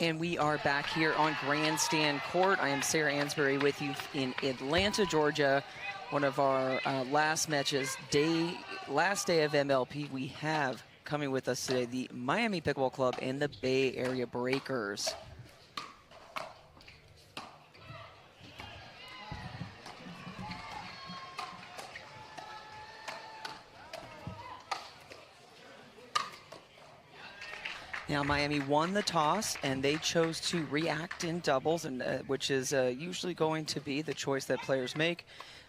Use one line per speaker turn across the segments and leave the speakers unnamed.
And we are back here on Grandstand Court. I am Sarah Ansbury with you in Atlanta, Georgia. One of our last matches, last day of MLP. We have coming with us today the Miami Pickleball Club and the Bay Area Breakers. Now, Miami won the toss, and they chose to react in doubles, and which is usually going to be the choice that players make.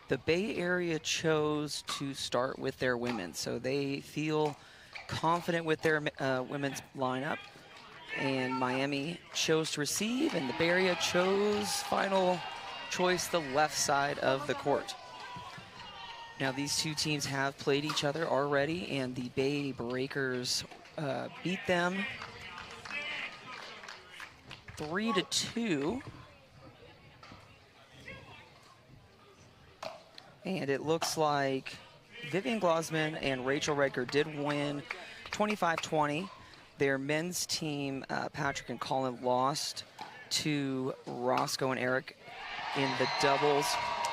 The Bay Area chose to start with their women, so they feel confident with their women's lineup. And Miami chose to receive, and the Bay Area chose final choice, the left side of the court. Now, these two teams have played each other already, and the Bay Breakers beat them 3-2. And it looks like Vivian Glosman and Rachel Redker did win 25-20. Their men's team, Patrick and Colin, lost to Roscoe and Eric in the doubles.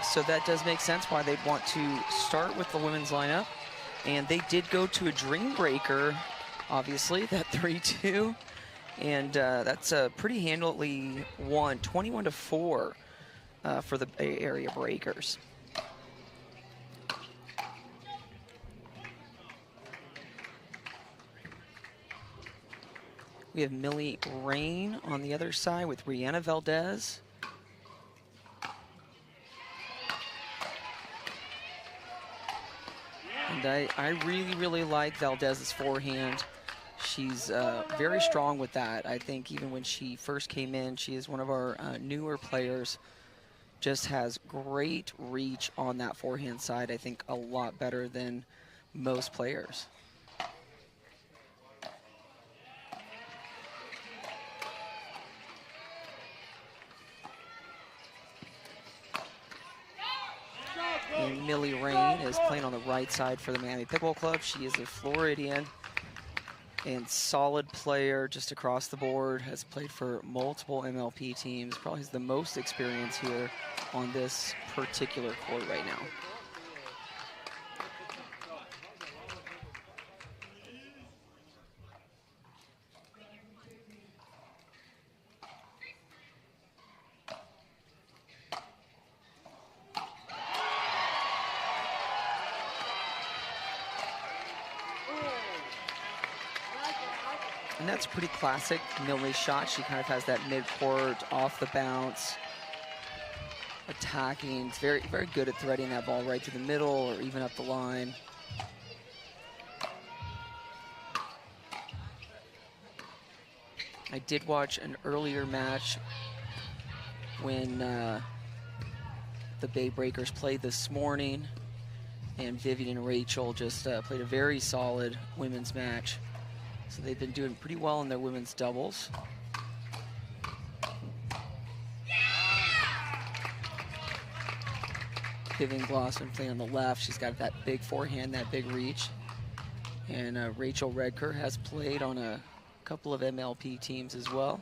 So that does make sense why they'd want to start with the women's lineup. And they did go to a dream breaker, obviously, that 3-2. And that's a pretty handily won, 21-4 for the Bay Area Breakers. We have Milan Rane on the other side with Rihanna Valdez. And I really like Valdez's forehand. She's very strong with that. I think even when she first came in, she is one of our newer players. Just has great reach on that forehand side. I think a lot better than most players. And Millie Rain is playing on the right side for the Miami Pickleball Club. She is a Floridian and solid player just across the board. Has played for multiple MLP teams. Probably has the most experience here on this particular court right now. And that's a pretty classic Millie shot. She kind of has that mid-court, off the bounce, attacking. It's very good at threading that ball right to the middle or even up the line. I did watch an earlier match when the Bay Breakers played this morning, and Vivian and Rachel just played a very solid women's match. So they've been doing pretty well in their women's doubles. Vivian Glosman playing on the left. She's got that big forehand, that big reach. And Rachel Redker has played on a couple of MLP teams as well.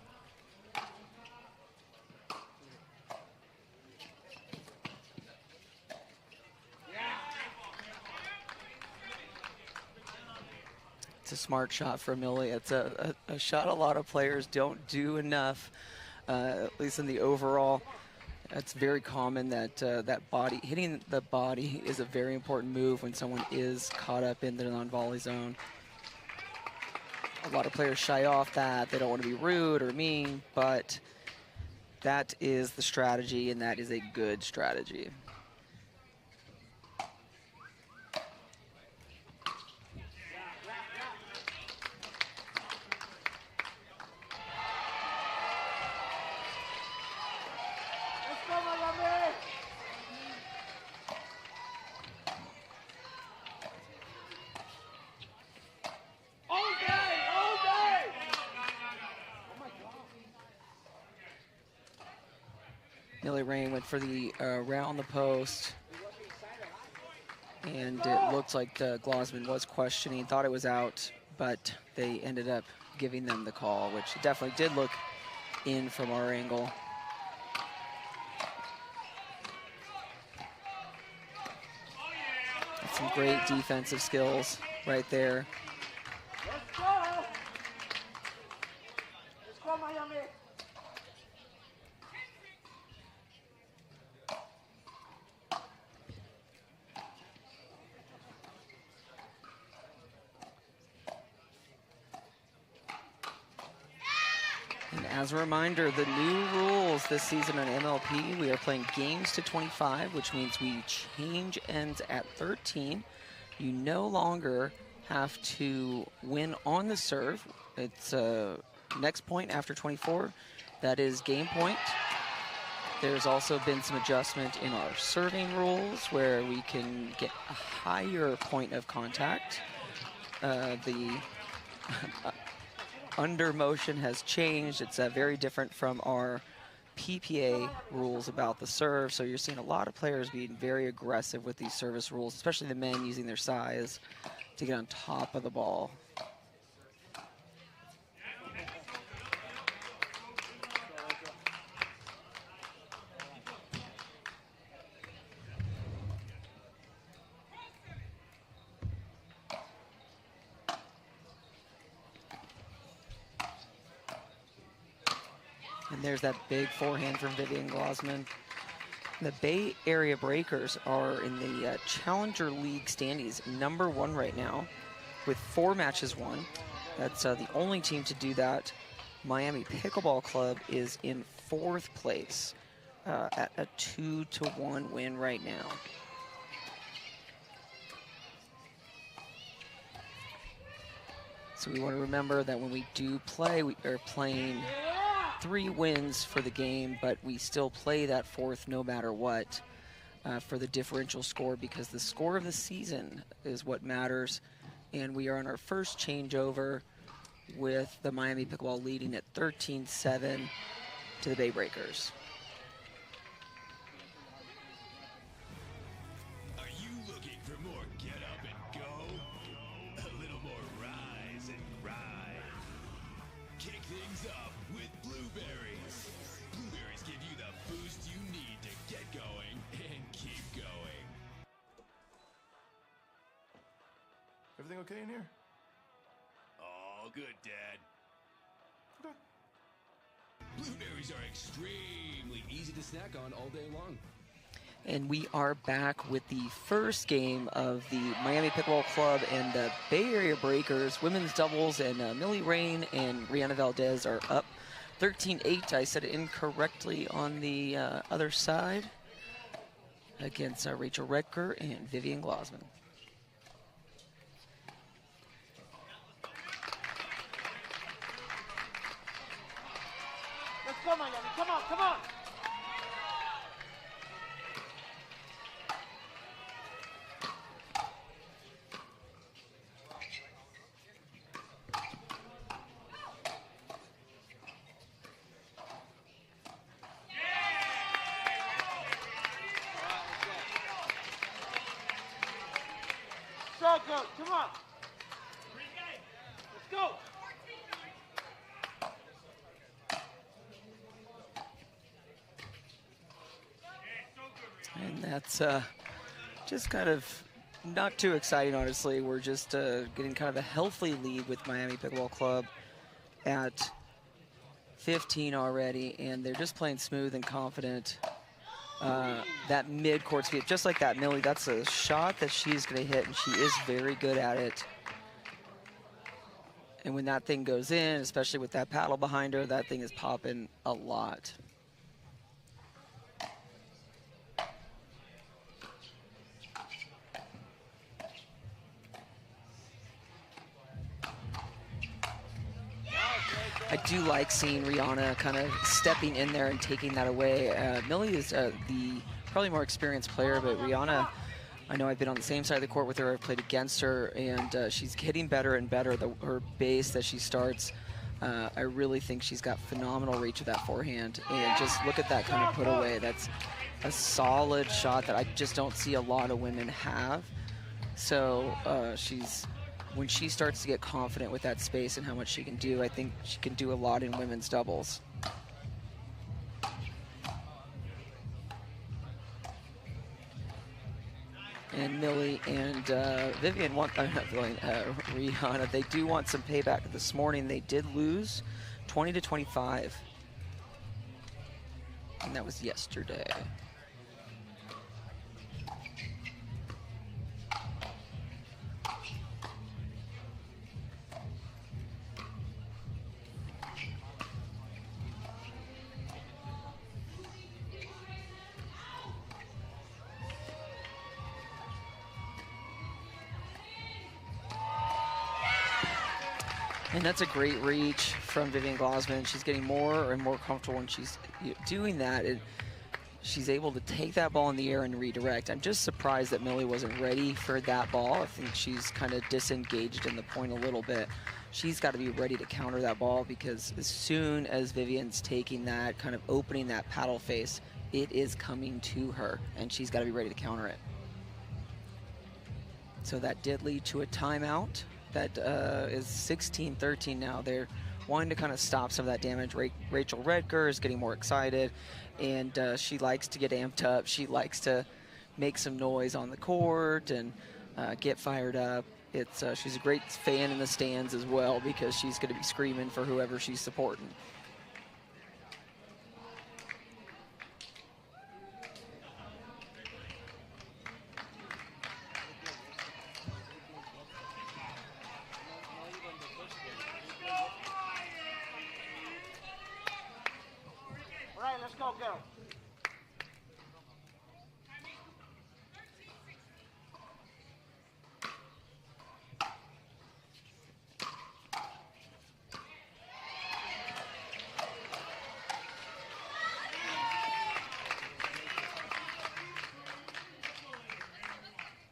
It's a smart shot for Millie. It's a shot a lot of players don't do enough, at least in the overall. It's very common that hitting the body is a very important move when someone is caught up in the non-volley zone. A lot of players shy off that. They don't want to be rude or mean, but that is the strategy, and that is a good strategy. Millie Rain went for the around the post, and it looked like Glosman was questioning, thought it was out, but they ended up giving them the call, which definitely did look in from our angle. That's some great defensive skills right there.
Let's go! Let's go, Miami!
And as a reminder, the new rules this season on MLP, we are playing games to 25, which means we change ends at 13. You no longer have to win on the serve. It's next point after 24. That is game point. There's also been some adjustment in our serving rules where we can get a higher point of contact. The under motion has changed. It's very different from our PPA rules about the serve. So you're seeing a lot of players being very aggressive with these service rules, especially the men using their size to get on top of the ball. And there's that big forehand from Vivian Glosman. The Bay Area Breakers are in the Challenger League standings, #1 right now, with 4 matches won. That's the only team to do that. Miami Pickleball Club is in 4th place at a 2-1 win right now. So we want to remember that when we do play, we are playing 3 wins for the game, but we still play that 4th no matter what for the differential score, because the score of the season is what matters. And we are on our first changeover with the Miami Pickleball leading at 13-7 to the Bay Breakers.
Are you looking for more get up and go? A little more rise and ride. Kick things up with Blueberries. Blueberries give you the boost you need to get going and keep going.
Everything okay in here?
All good, Dad.
Okay.
Blueberries are extremely easy to snack on all day long.
And we are back with the first game of the Miami Pickleball Club and the Bay Area Breakers women's doubles, and Milan Rane and Rihanna Valdez are up 13-8. I said it incorrectly on the other side against Rachel Redker and Vivian Glosman.
Let's go, Miami! Come on, come on! So good, come on! Let's go!
And that's just kind of not too exciting, honestly. We're just getting kind of a healthy lead with Miami Pickleball Club at 15 already, and they're just playing smooth and confident. That mid-court speed, just like that, Millie, that's a shot that she's going to hit, and she is very good at it. And when that thing goes in, especially with that paddle behind her, that thing is popping a lot. I do like seeing Rihanna kind of stepping in there and taking that away. Millie is the probably more experienced player, but Rihanna, I know I've been on the same side of the court with her. I've played against her, and she's getting better and better. Her base that she starts, I really think she's got phenomenal reach with that forehand. And just look at that kind of put away. That's a solid shot that I just don't see a lot of women have. So when she starts to get confident with that space and how much she can do, I think she can do a lot in women's doubles. And Millie and Vivian want, not Vivian, Rihanna, they do want some payback. This morning they did lose 20-25. And that was yesterday. And that's a great reach from Vivian Glassman. She's getting more and more comfortable when she's doing that. She's able to take that ball in the air and redirect. I'm just surprised that Millie wasn't ready for that ball. I think she's kind of disengaged in the point a little bit. She's got to be ready to counter that ball, because as soon as Vivian's taking that, kind of opening that paddle face, it is coming to her, and she's got to be ready to counter it. So that did lead to a timeout. That is 16-13 now. They're wanting to kind of stop some of that damage. Rachel Redger is getting more excited, and she likes to get amped up. She likes to make some noise on the court and get fired up. She's a great fan in the stands as well, because she's going to be screaming for whoever she's supporting.
Let's go, girl.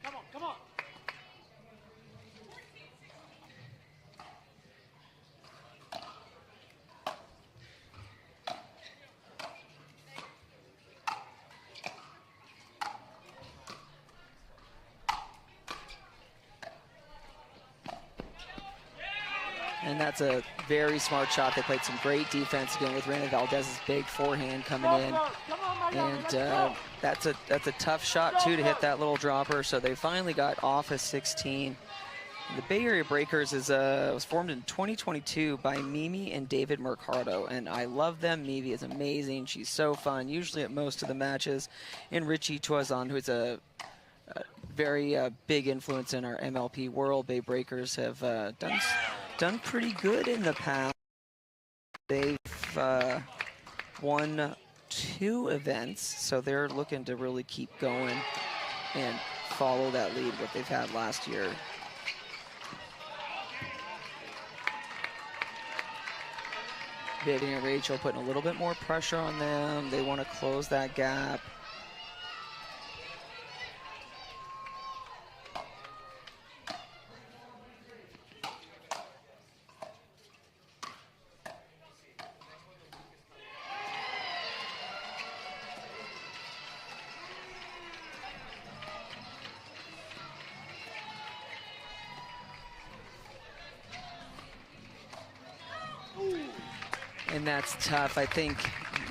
Come on, come on.
And that's a very smart shot. They played some great defense again with Rana Valdez's big forehand coming in. And that's a tough shot, too, to hit that little dropper. So they finally got off a 16. The Bay Area Breakers was formed in 2022 by Mimi and David Mercado, and I love them. Mimi is amazing. She's so fun, usually at most of the matches. And Richie Toison, who's a very big influence in our MLP world. Bay Breakers have done pretty good in the past. They've won 2 events, so they're looking to really keep going and follow that lead what they've had last year. Vivian and Rachel putting a little bit more pressure on them. They want to close that gap. And that's tough. I think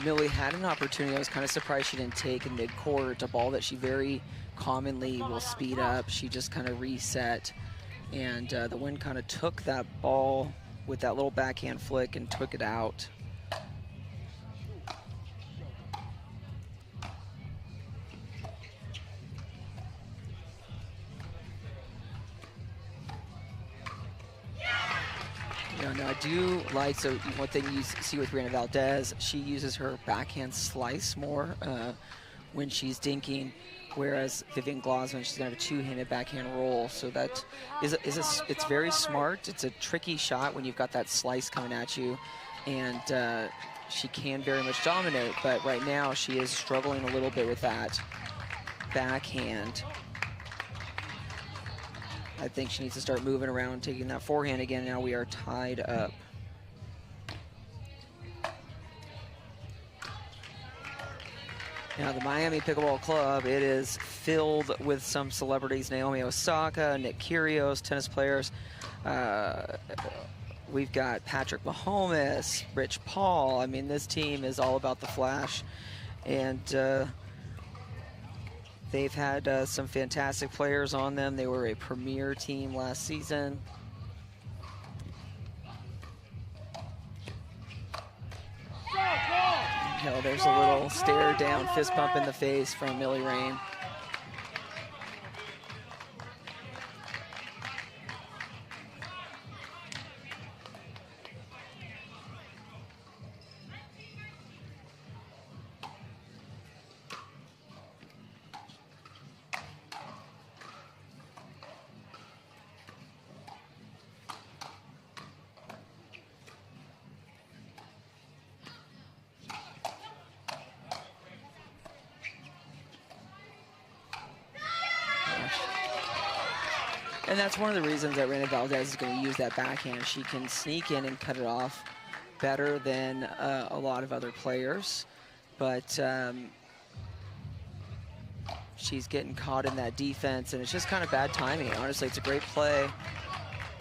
Millie had an opportunity. I was kind of surprised she didn't take in mid-court a ball that she very commonly will speed up. She just kind of reset, and the wind kind of took that ball with that little backhand flick and took it out. No, I do like, so one thing you see with Rana Valdez, she uses her backhand slice more when she's dinking, whereas Vivian Glassman, she's going to have a two-handed backhand roll. So that it's very smart. It's a tricky shot when you've got that slice coming at you, and she can very much dominate, but right now she is struggling a little bit with that backhand. I think she needs to start moving around, taking that forehand again. Now we are tied up. Now the Miami Pickleball Club, it is filled with some celebrities. Naomi Osaka, Nick Kyrgios, tennis players. We've got Patrick Mahomes, Rich Paul. I mean, this team is all about the flash. And They've had some fantastic players on them. They were a premier team last season. There's a little stare down, fist pump in the face from Millie Rane. And that's one of the reasons that Reina Valdez is going to use that backhand. She can sneak in and cut it off better than a lot of other players. But she's getting caught in that defense, and it's just kind of bad timing. Honestly, it's a great play.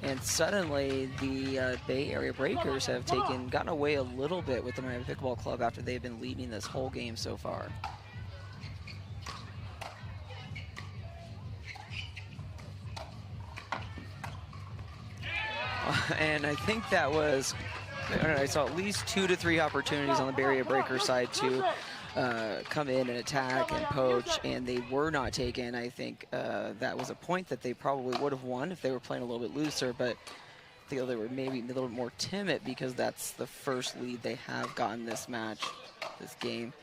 And suddenly, the Bay Area Breakers have gotten away a little bit with the Miami Pickleball Club after they've been leading this whole game so far. And I think that was, I don't know, I saw at least 2 to 3 opportunities on the Bay Area Breaker side to come in and attack and poach, and they were not taken. I think that was a point that they probably would have won if they were playing a little bit looser, but I think they were maybe a little bit more timid because that's the first lead they have gotten this match, this game.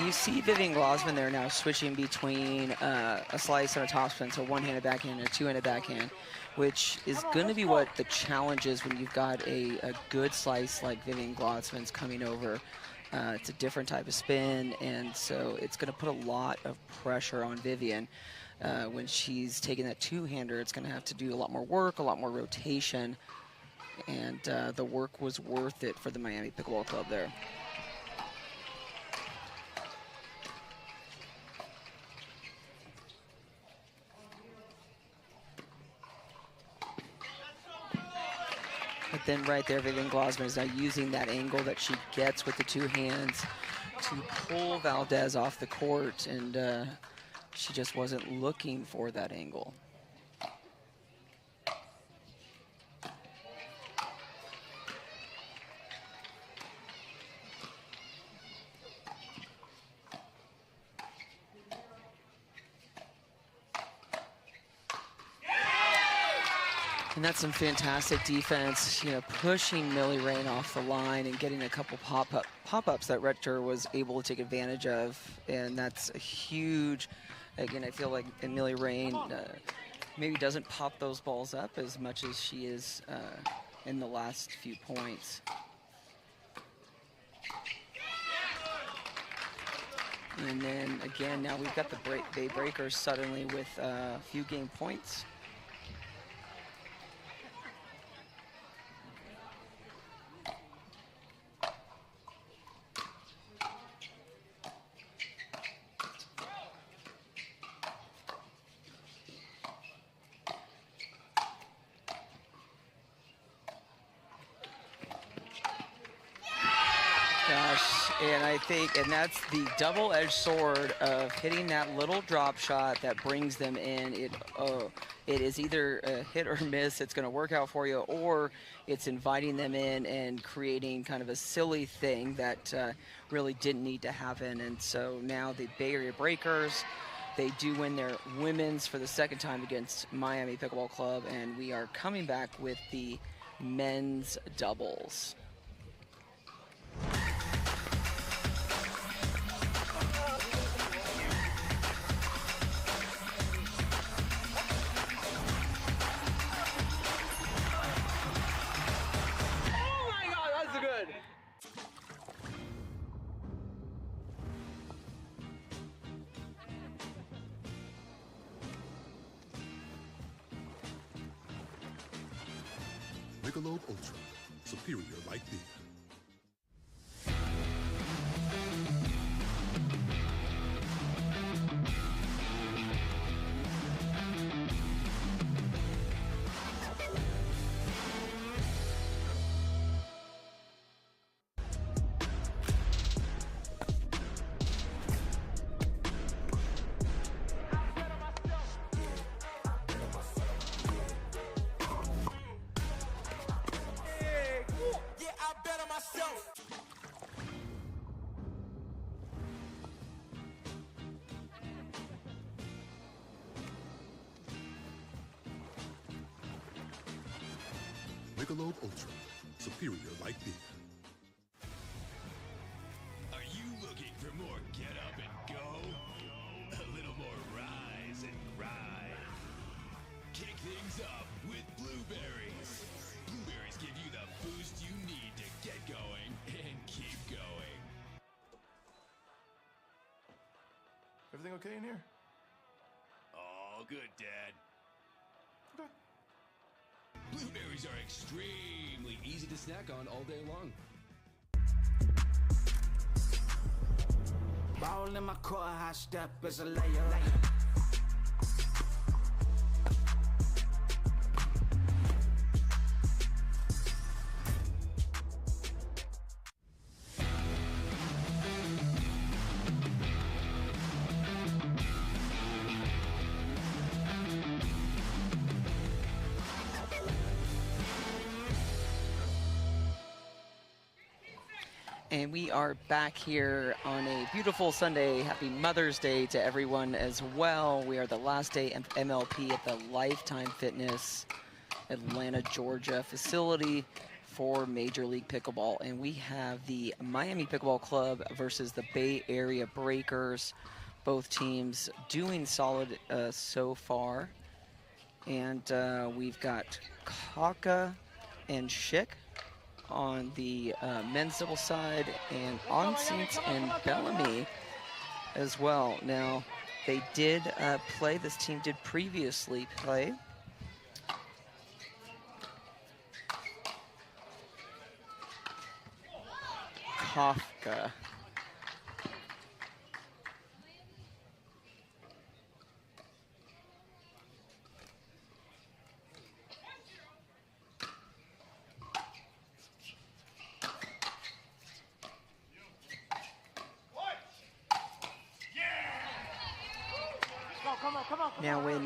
You see Vivian Glosman there now switching between a slice and a topspin, so one-handed backhand and a two-handed backhand, which is going to be what the challenge is when you've got a good slice like Vivian Glosman's coming over. It's a different type of spin, and so it's going to put a lot of pressure on Vivian. When she's taking that two-hander, it's going to have to do a lot more work, a lot more rotation, and the work was worth it for the Miami Pickleball Club there. But then right there, Vivian Glosman is now using that angle that she gets with the two hands to pull Valdez off the court, and she just wasn't looking for that angle. And that's some fantastic defense, you know, pushing Millie Rane off the line and getting a couple pop-ups that Rector was able to take advantage of. And that's a huge, again, I feel like Millie Rane maybe doesn't pop those balls up as much as she is in the last few points. And then again, now we've got the Bay Breakers suddenly with a few game points. And I think, and that's the double-edged sword of hitting that little drop shot that brings them in. It is either a hit or miss. It's going to work out for you, or it's inviting them in and creating kind of a silly thing that really didn't need to happen. And so now the Bay Area Breakers, they do win their women's for the second time against Miami Pickleball Club, and we are coming back with the men's doubles.
Michelob ULTRA, superior like Vida. Michelob ULTRA, superior like Vida.
Are you looking for more get up and go? A little more rise and ride. Kick things up with Blueberries. Blueberries give you the boost you need to get going and keep going.
Everything okay in here?
All good, Dad.
Okay.
Blueberries are extremely easy to snack on all day long.
Ball in my court, high step is a layup.
And we are back here on a beautiful Sunday. Happy Mother's Day to everyone as well. We are the last day of MLP at the Lifetime Fitness Atlanta, Georgia facility for Major League Pickleball. And we have the Miami Pickleball Club versus the Bay Area Breakers. Both teams doing solid so far. And we've got Kaka and Schick on the men's double side, and Oncins and Bellamy as well. Now, they did play, this team did previously play. Kafka. Now, when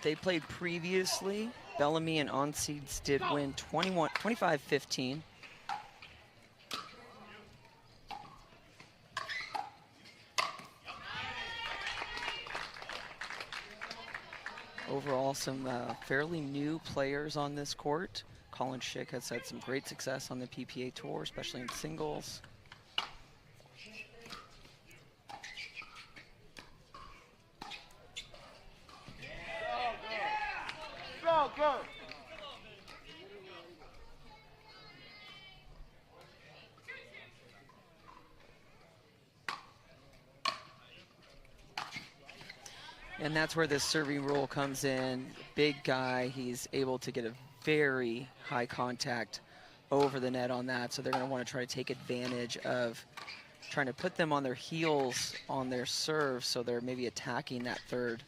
they played previously, Bellamy and Oncins did win 25-15. Overall, some fairly new players on this court. Colin Schick has had some great success on the PPA Tour, especially in singles.
Good.
And that's where this serving rule comes in. Big guy, he's able to get a very high contact over the net on that, so they're going to want to try to take advantage of trying to put them on their heels on their serve, so they're maybe attacking that third.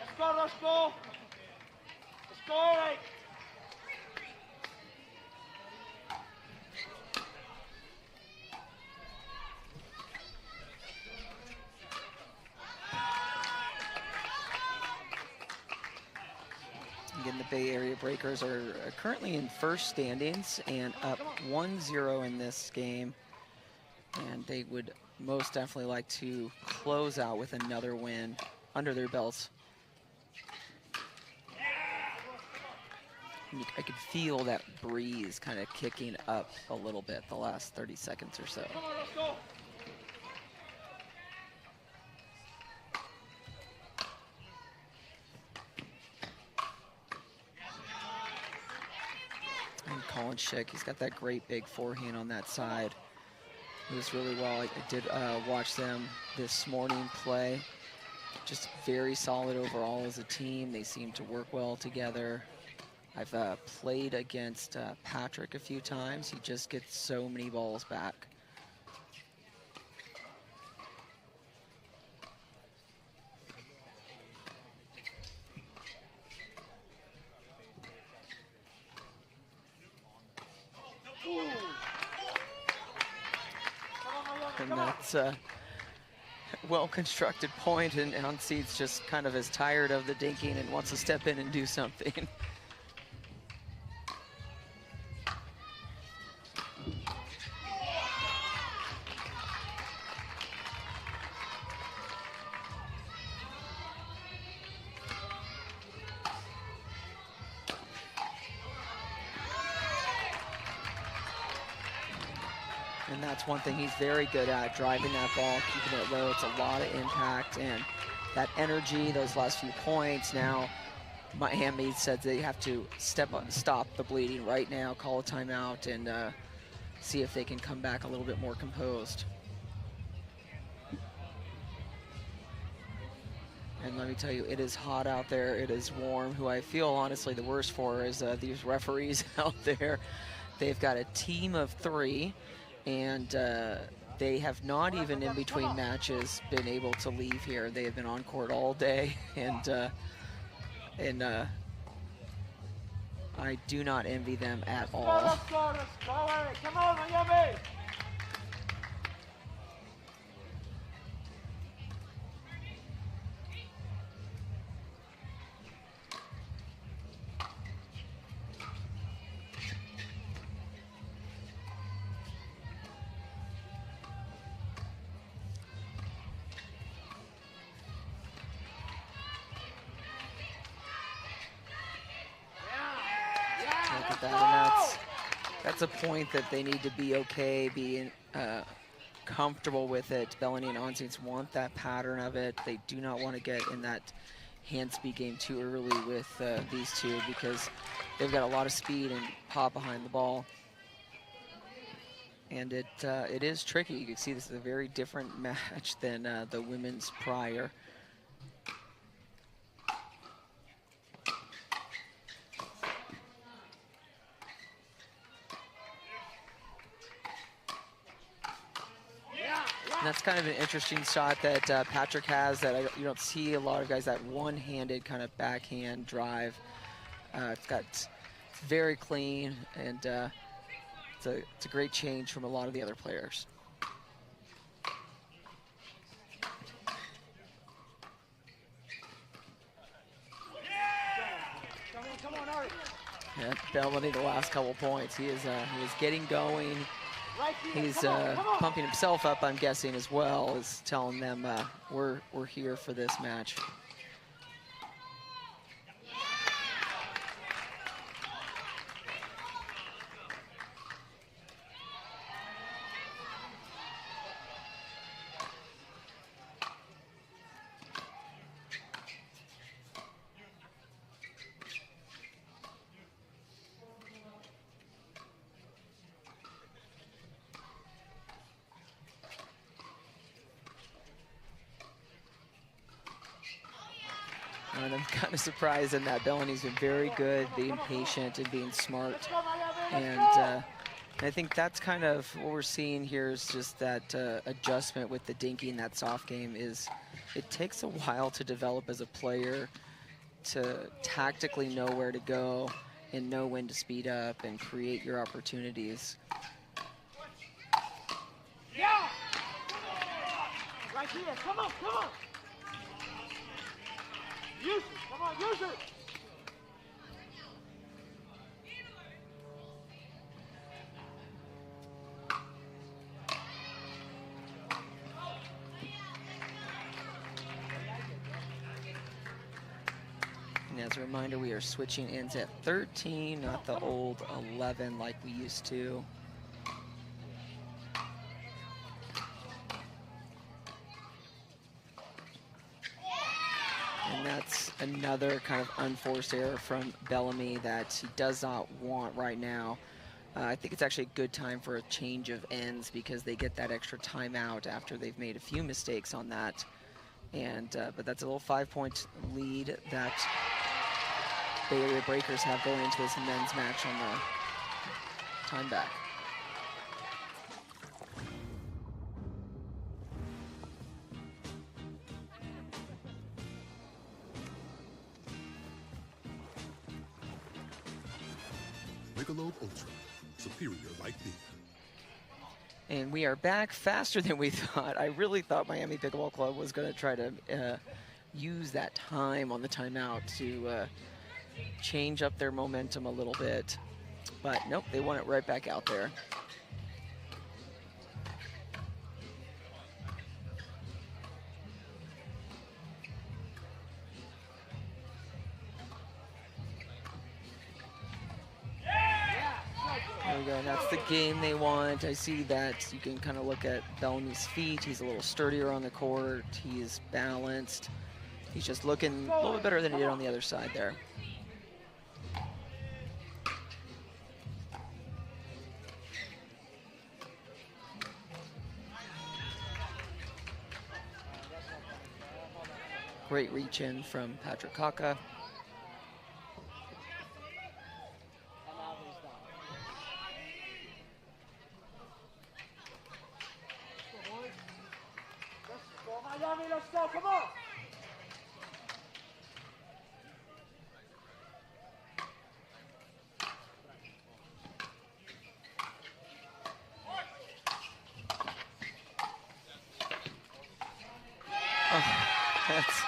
Let's go, Roscoe. Let's go, all right.
Again, the Bay Area Breakers are currently in first standings and up 1-0 in this game. And they would most definitely like to close out with another win under their belts. I could feel that breeze kind of kicking up a little bit the last 30 seconds or so.
Come on, Roscoe.
And Colin Schick, he's got that great big forehand on that side. Moves really well. I did watch them this morning play. just very solid overall as a team. They seem to work well together. I've played against Patrick a few times. He just gets so many balls back. And that's a well-constructed point, and Oncins just kind of is tired of the dinking and wants to step in and do something. And that's one thing he's very good at, driving that ball, keeping it low. It's a lot of impact, and that energy, those last few points. Now, Miami said they have to stop the bleeding right now, call a timeout, and see if they can come back a little bit more composed. And let me tell you, it is hot out there. It is warm. Who I feel honestly the worst for is these referees out there. They've got a team of 3. And they have not even in between matches been able to leave here. They have been on court all day, and I do not envy them at all.
Come on, Miami!
That's a point that they need to be okay, being comfortable with it. Bellamy and Oncins want that pattern of it. They do not want to get in that hand speed game too early with these two, because they've got a lot of speed and pop behind the ball. And it is tricky. You can see this is a very different match than the women's prior. And that's kind of an interesting shot that Patrick has that you don't see a lot of guys, that one-handed kind of backhand drive. It's very clean, and it's a great change from a lot of the other players. Yeah, Bellamy the last couple points. He is getting going. He's pumping himself up, I'm guessing, as well as telling them we're here for this match. And I'm kind of surprised in that Bellamy's been very good, being patient and being smart. And I think that's kind of what we're seeing here, is just that adjustment with the dinking, that soft game. It takes a while to develop as a player, to tactically know where to go and know when to speed up and create your opportunities.
Yeah! Right here, come on, come on! Use it, come on, use it!
And as a reminder, we are switching ends at 13, not the old 11 like we used to. And that's another kind of unforced error from Bellamy that he does not want right now. I think it's actually a good time for a change of ends, because they get that extra timeout after they've made a few mistakes on that And but that's a little 5-point lead that Bay Area Breakers have going into this men's match on the time back.
Michelob ULTRA, superior like beer.
And we are back faster than we thought. I really thought Miami Pickleball Club was going to try to use that time on the timeout to change up their momentum a little bit. But nope, they want it right back out there. There we go, that's the game they want. I see that you can kind of look at Bellamy's feet. He's a little sturdier on the court. He's balanced. He's just looking a little bit better than he did on the other side there. Great reach in from Patrick Kaka.
Miami, let's go, come on!
That's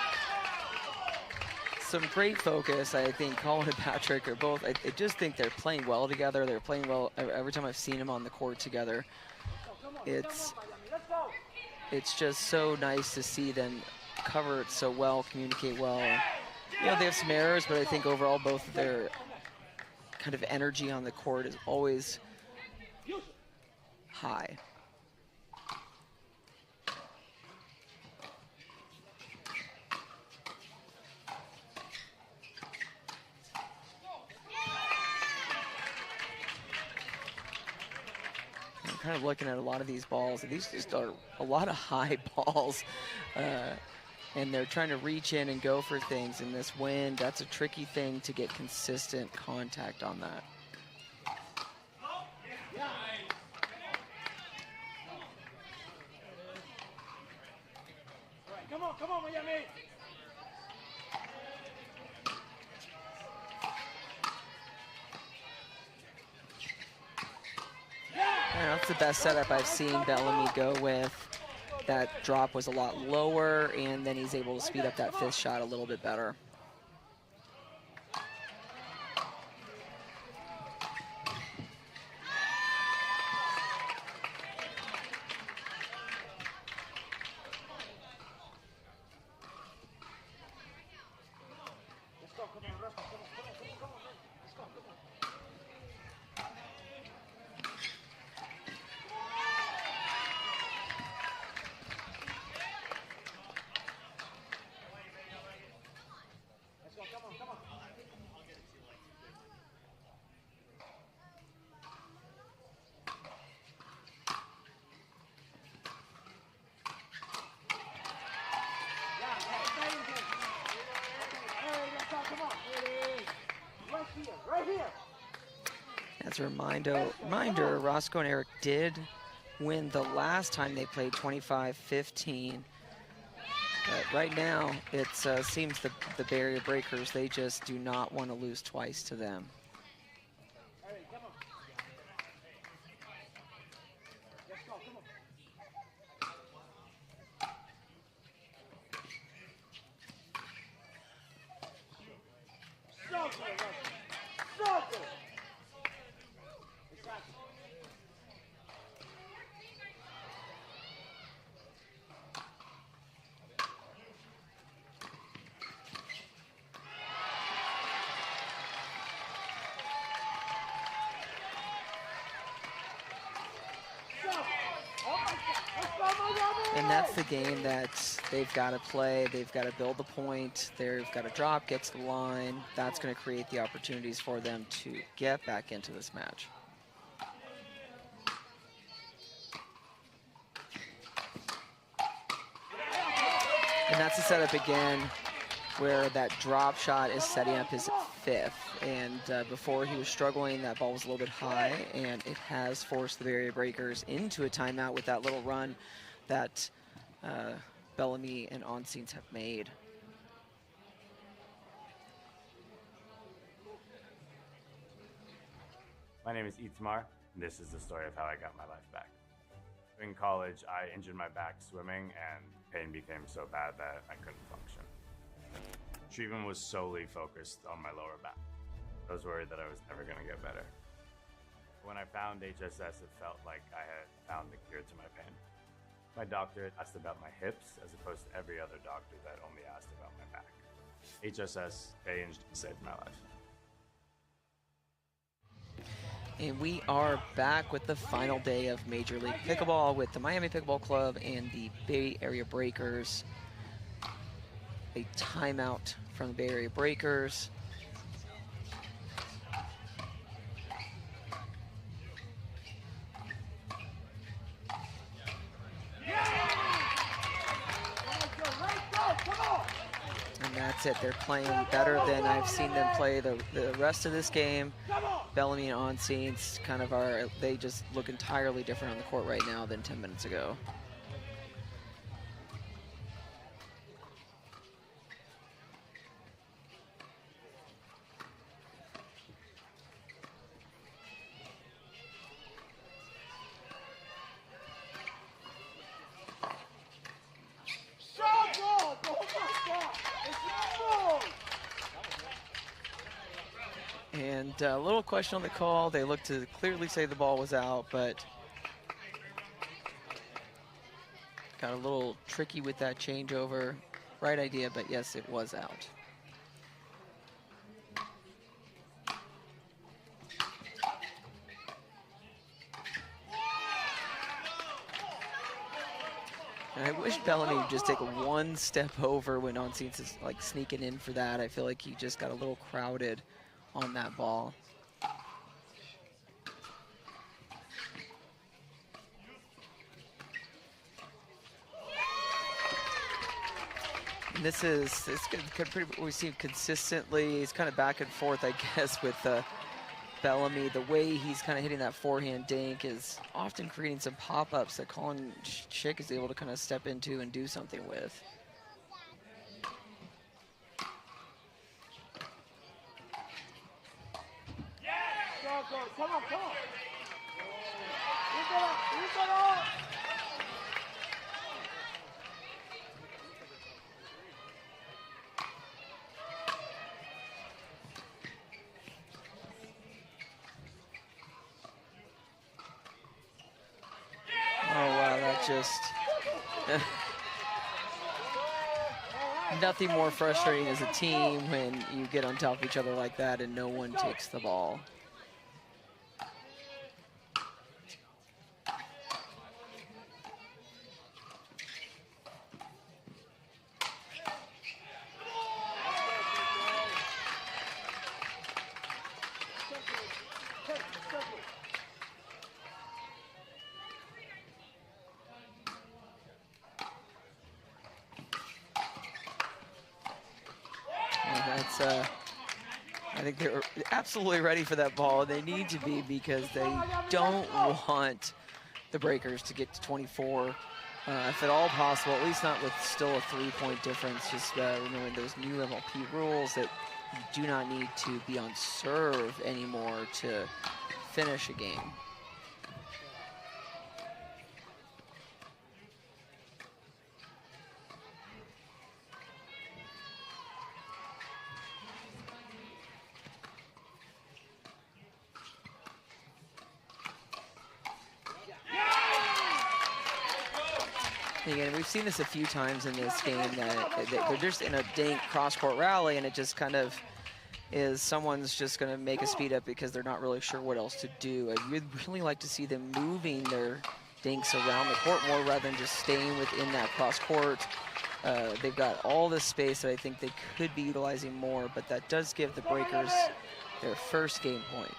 some great focus, I think. Colin and Patrick are both, I just think they're playing well together. They're playing well every time I've seen them on the court together. It's just so nice to see them cover it so well, communicate well. You know, they have some errors, but I think overall both of their kind of energy on the court is always high. Kind of looking at a lot of these balls. These just are a lot of high balls, and they're trying to reach in and go for things. In this wind, that's a tricky thing to get consistent contact on that.
Come on, Miami!
That's the best setup I've seen Bellamy go with. That drop was a lot lower, and then he's able to speed up that fifth shot a little bit better. As a reminder, Roscoe and Eric did win the last time they played 25-15. But right now, it seems the barrier breakers, they just do not want to lose twice to them. And that's the game that they've got to play. They've got to build the point. They've got to drop, get to the line. That's going to create the opportunities for them to get back into this match. And that's the setup again, where that drop shot is setting up his 5th. And before he was struggling, that ball was a little bit high, and it has forced the barrier breakers into a timeout with that little run that Bellamy and Oncins have made.
My name is Itamar, and this is the story of how I got my life back. In college, I injured my back swimming, and pain became so bad that I couldn't function. Treatment was solely focused on my lower back. I was worried that I was never going to get better. When I found HSS, it felt like I had found the cure to my pain. My doctor asked about my hips, as opposed to every other doctor that only asked about my back. HSS changed and saved my life.
And we are back with the final day of Major League Pickleball with the Miami Pickleball Club and the Bay Area Breakers. A timeout from the Bay Area Breakers. And that's it. They're playing better than I've seen them play the rest of this game. Bellamy and Oncins kind of are, they just look entirely different on the court right now than 10 minutes ago. And a little question on the call. They looked to clearly say the ball was out, but got a little tricky with that changeover. Right idea, but yes, it was out. And I wish Bellamy would just take one step over when Oncins is like sneaking in for that. I feel like he just got a little crowded on that ball. And this we've seen consistently. He's kind of back and forth, I guess, with Bellamy. The way he's kind of hitting that forehand dink is often creating some pop-ups that Colin Schick is able to kind of step into and do something with.
Come on, come on. You got it.
Oh, wow, that just... Nothing more frustrating as a team when you get on top of each other like that and no one takes the ball. I think they're absolutely ready for that ball. They need to be, because they don't want the Breakers to get to 24, if at all possible, at least not with still a 3-point difference. Just remembering those new MLP rules that you do not need to be on serve anymore to finish a game. Again, we've seen this a few times in this game that they're just in a dink cross-court rally, and it just kind of is someone's just going to make a speed up because they're not really sure what else to do. I'd really like to see them moving their dinks around the court more rather than just staying within that cross-court. They've got all this space that I think they could be utilizing more, but that does give the Breakers their first game point.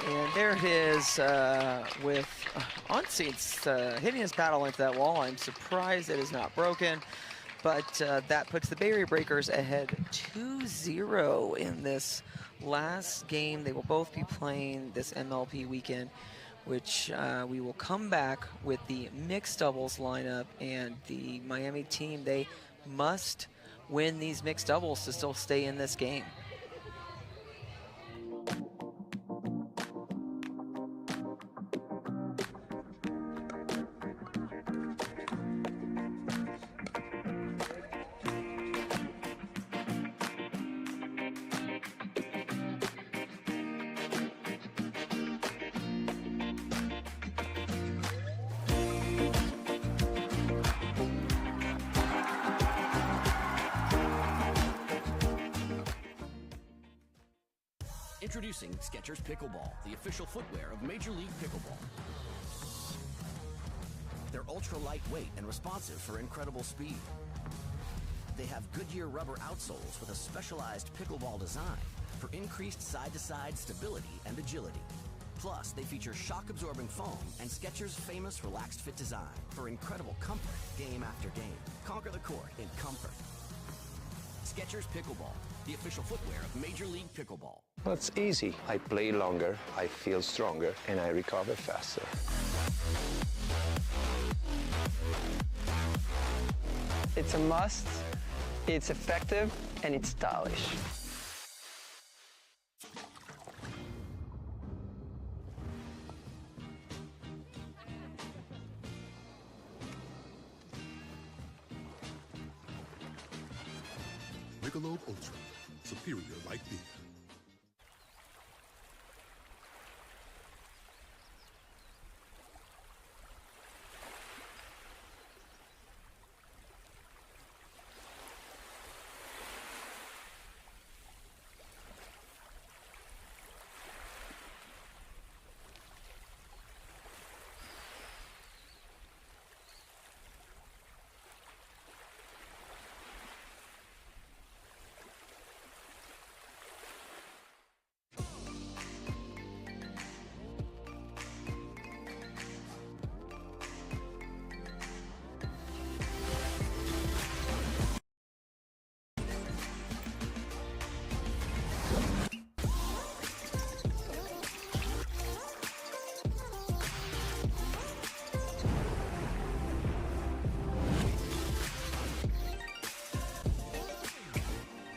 And there it is with Oncins hitting his paddle into that wall. I'm surprised it is not broken, but that puts the Bay Area Breakers ahead 2-0 in this last game. They will both be playing this MLP weekend, which we will come back with the mixed doubles lineup. And the Miami team, they must win these mixed doubles to still stay in this game.
Introducing Skechers Pickleball, the official footwear of Major League Pickleball. They're ultra lightweight and responsive for incredible speed. They have Goodyear rubber outsoles with a specialized pickleball design for increased side-to-side stability and agility. Plus, they feature shock-absorbing foam and Skechers' famous relaxed fit design for incredible comfort game after game. Conquer the court in comfort. Skechers Pickleball, the official footwear of Major League Pickleball.
Well, it's easy. I play longer, I feel stronger, and I recover faster.
It's a must, it's effective, and it's stylish.
Michelob ULTRA. Superior like beer.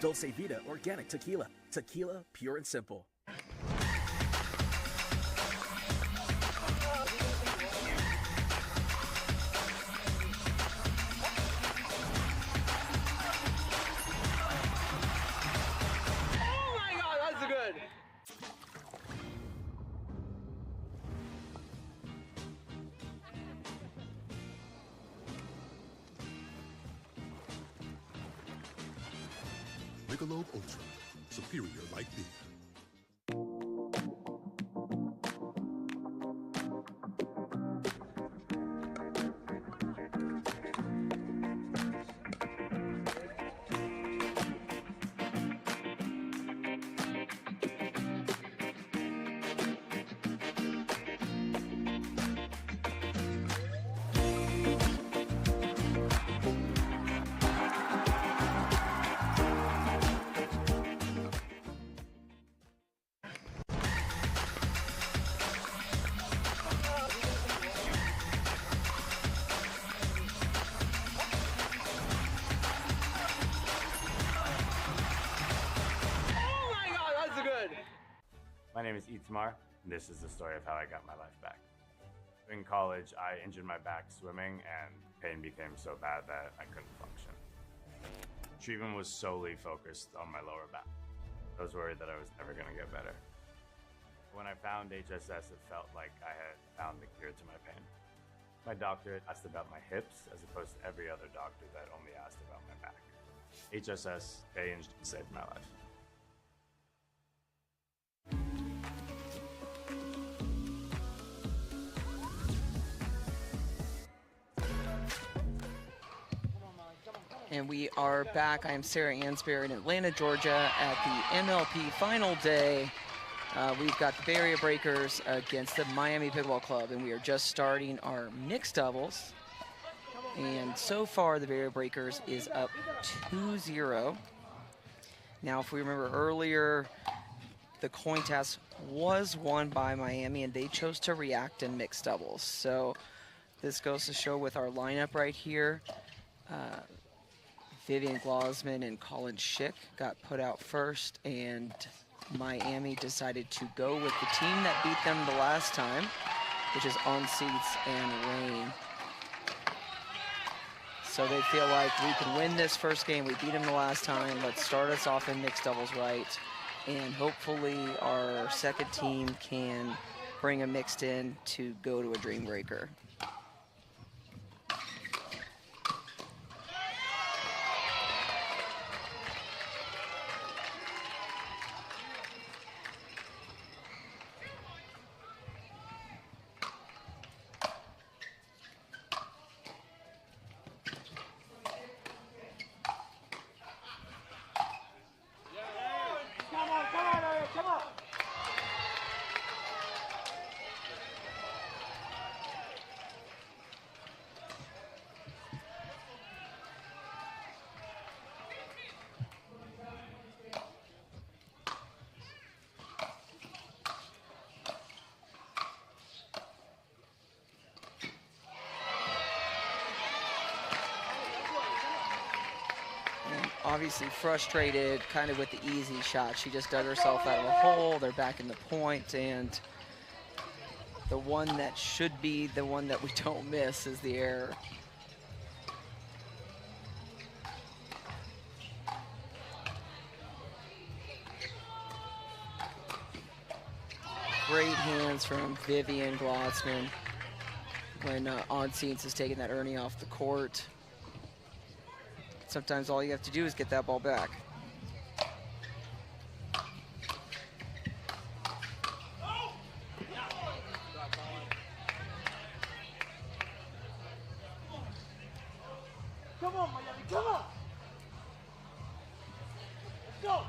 Dulce Vida Organic Tequila. Tequila, pure and simple.
Michelob ULTRA. Superior like beer.
My name is Itzmar, and this is the story of how I got my life back. In college, I injured my back swimming, and pain became so bad that I couldn't function. Treatment was solely focused on my lower back. I was worried that I was never going to get better. When I found HSS, it felt like I had found the cure to my pain. My doctor asked about my hips, as opposed to every other doctor that only asked about my back. HSS changed and saved my life.
And we are back. I am Sarah Ansberry in Atlanta, Georgia at the MLP final day. We've got the Bay Area Breakers against the Miami Pickleball Club, and we are just starting our mixed doubles. And so far, the Bay Area Breakers is up 2-0. Now, if we remember earlier, the coin toss was won by Miami, and they chose to react in mixed doubles. So this goes to show with our lineup right here. Vivian Glausman and Colin Schick got put out first, and Miami decided to go with the team that beat them the last time, which is Oncins and Rane. So they feel like we can win this first game. We beat them the last time. Let's start us off in mixed doubles right. And hopefully our second team can bring a mixed in to go to a Dream Breaker. Obviously frustrated kind of with the easy shot. She just dug herself out of a hole. They're back in the point, and the one that should be the one that we don't miss is the error. Great hands from Vivian Glausman when Oncins is taking that Ernie off the court. Sometimes all you have to do is get that ball back.
Come on, Miami, come on! Let's go!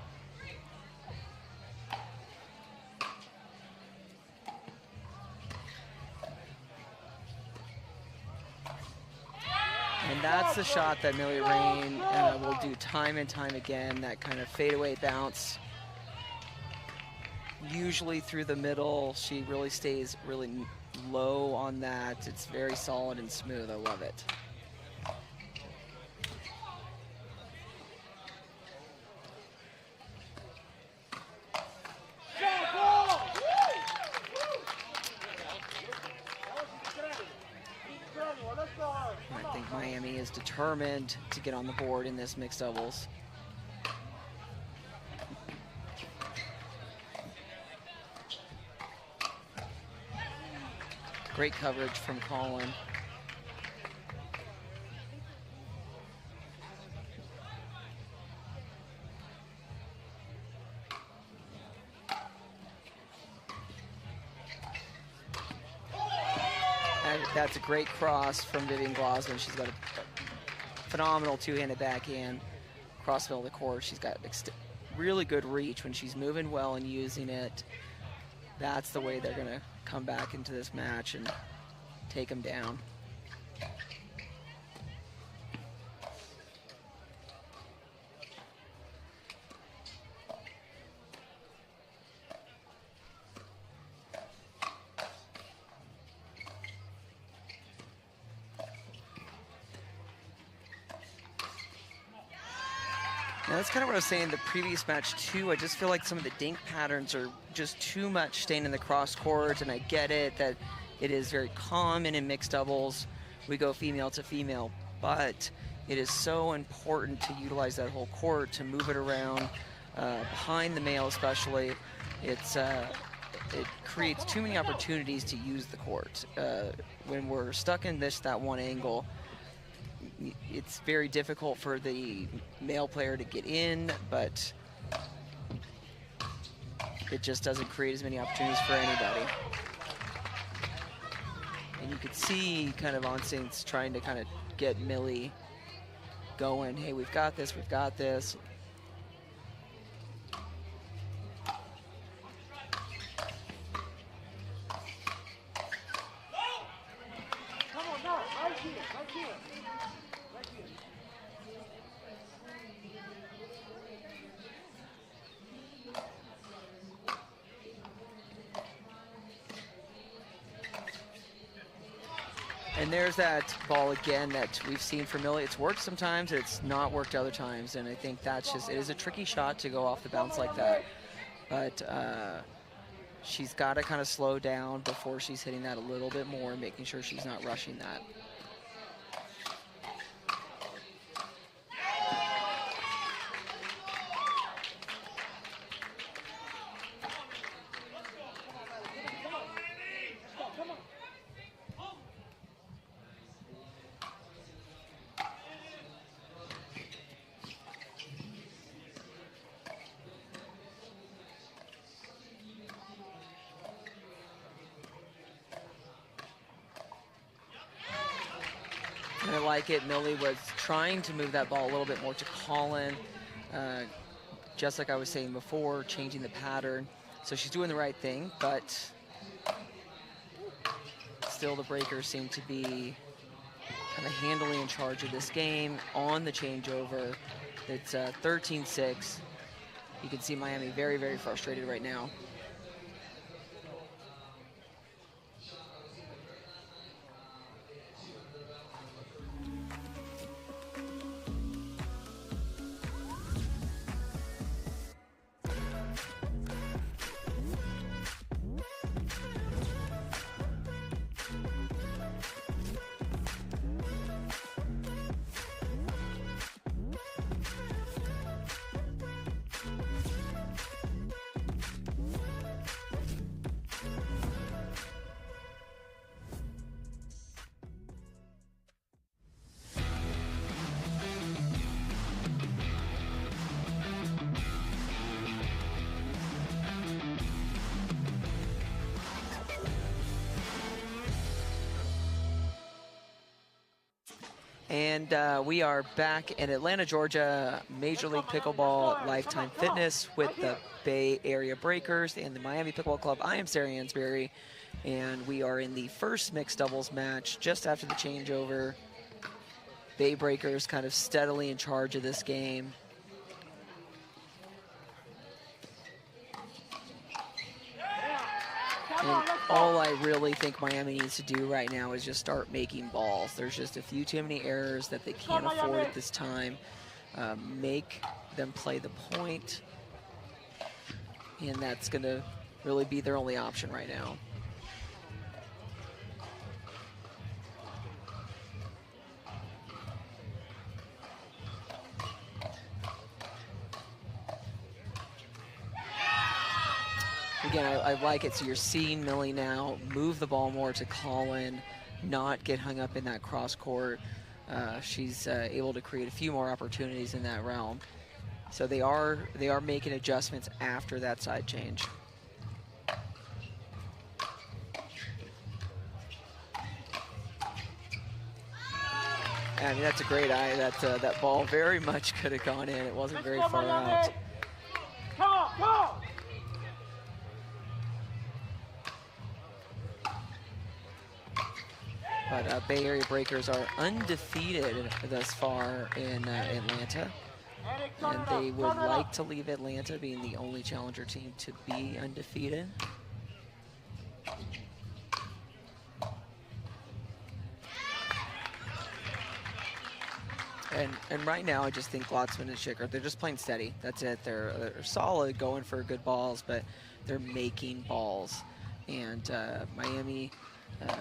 And that's the shot that Milan Rane will do time and time again, that kind of fadeaway bounce. Usually through the middle, she really stays really low on that. It's very solid and smooth. I love it. I think Miami is determined to get on the board in this mixed doubles. Great coverage from Colin. That's a great cross from Vivian Glausman. She's got a phenomenal two-handed backhand across the middle of the court. She's got really good reach when she's moving well and using it. That's the way they're going to come back into this match and take them down. Now that's kind of what I was saying in the previous match too. I just feel like some of the dink patterns are just too much staying in the cross court, and I get it that it is very common in mixed doubles. We go female to female, but it is so important to utilize that whole court, to move it around, behind the male especially. It creates too many opportunities to use the court. When we're stuck in that one angle, it's very difficult for the male player to get in, but it just doesn't create as many opportunities for anybody. And you could see kind of Oncins trying to kind of get Millie going, hey, we've got this, we've got this. And there's that ball again that we've seen from Millie. It's worked sometimes, it's not worked other times, and I think that's just, it is a tricky shot to go off the bounce like that. But she's got to kind of slow down before she's hitting that a little bit more, making sure she's not rushing that. I like it. Millie was trying to move that ball a little bit more to Colin, just like I was saying before, changing the pattern. So she's doing the right thing, but still the breakers seem to be kind of handily in charge of this game on the changeover. It's 13-6. You can see Miami very, very frustrated right now. And we are back in Atlanta, Georgia, Major League Pickleball Lifetime Fitness with the Bay Area Breakers and the Miami Pickleball Club. I am Sarah Ansberry, and we are in the first mixed doubles match just after the changeover. Bay Breakers kind of steadily in charge of this game. And all I really think Miami needs to do right now is just start making balls. There's just a few too many errors that they can't afford at this time. Make them play the point, and that's going to really be their only option right now. Again, I like it. So you're seeing Millie now move the ball more to Colin, not get hung up in that cross court. She's able to create a few more opportunities in that realm. So they are making adjustments after that side change. I mean, that's a great eye. That ball very much could have gone in. It wasn't very far out.
Come on, go!
But Bay Area Breakers are undefeated thus far in Atlanta. And they would like to leave Atlanta being the only challenger team to be undefeated. And right now, I just think Glotzman and Schicker, they're just playing steady. That's it. They're solid, going for good balls, but they're making balls. And Miami,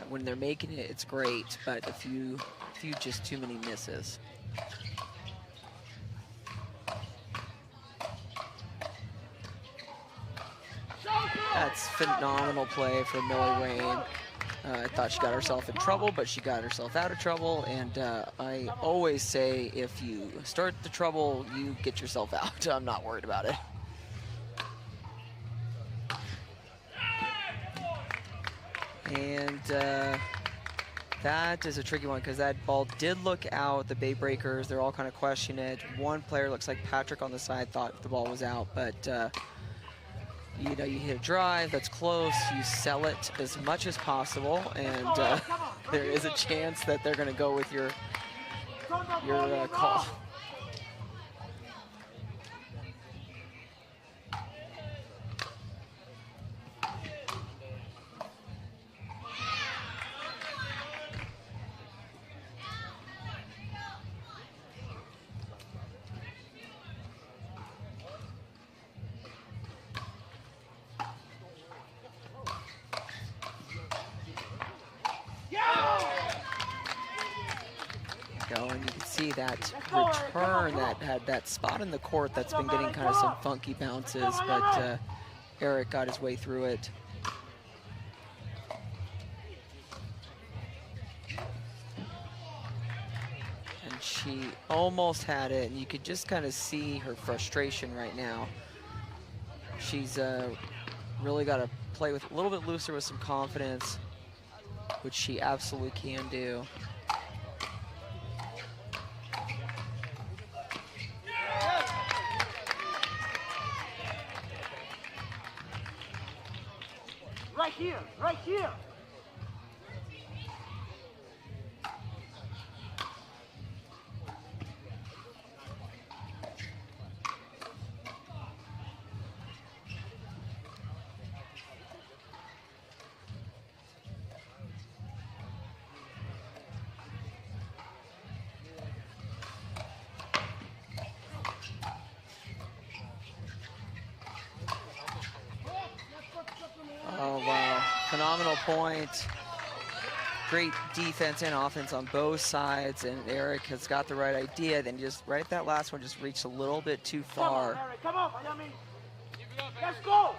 when they're making it, it's great, but a few just too many misses. That's phenomenal play from Milan Rane. I thought she got herself in trouble, but she got herself out of trouble. And I always say, if you start the trouble, you get yourself out. I'm not worried about it. And That is a tricky one because that ball did look out. The Bay Breakers, they're all kind of questioning it. One player, looks like Patrick on the side, thought the ball was out, but you know, you hit a drive that's close, you sell it as much as possible, and there is a chance that they're going to go with your call. And you can see that return that had that spot in the court that's been getting kind of some funky bounces, but Eric got his way through it. And she almost had it, and you could just kind of see her frustration right now. She's really got to play with a little bit looser with some confidence, which she absolutely can do.
Right here, right here.
Oh, wow. Phenomenal point. Great defense and offense on both sides, and Eric has got the right idea. Then just right that last one just reached a little bit too far.
Come on, Eric, come on, Miami. Let's go.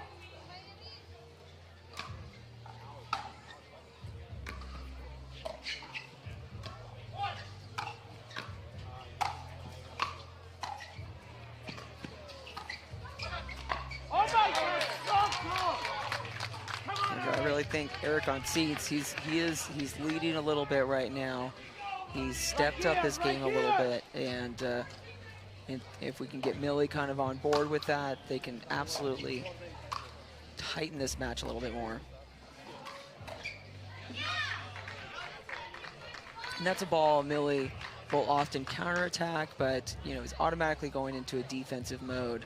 I really think Eric on seats, he's leading a little bit right now. He's stepped up his game a little bit, and if we can get Millie kind of on board with that, they can absolutely tighten this match a little bit more. And that's a ball Millie will often counterattack, but you know, is automatically going into a defensive mode.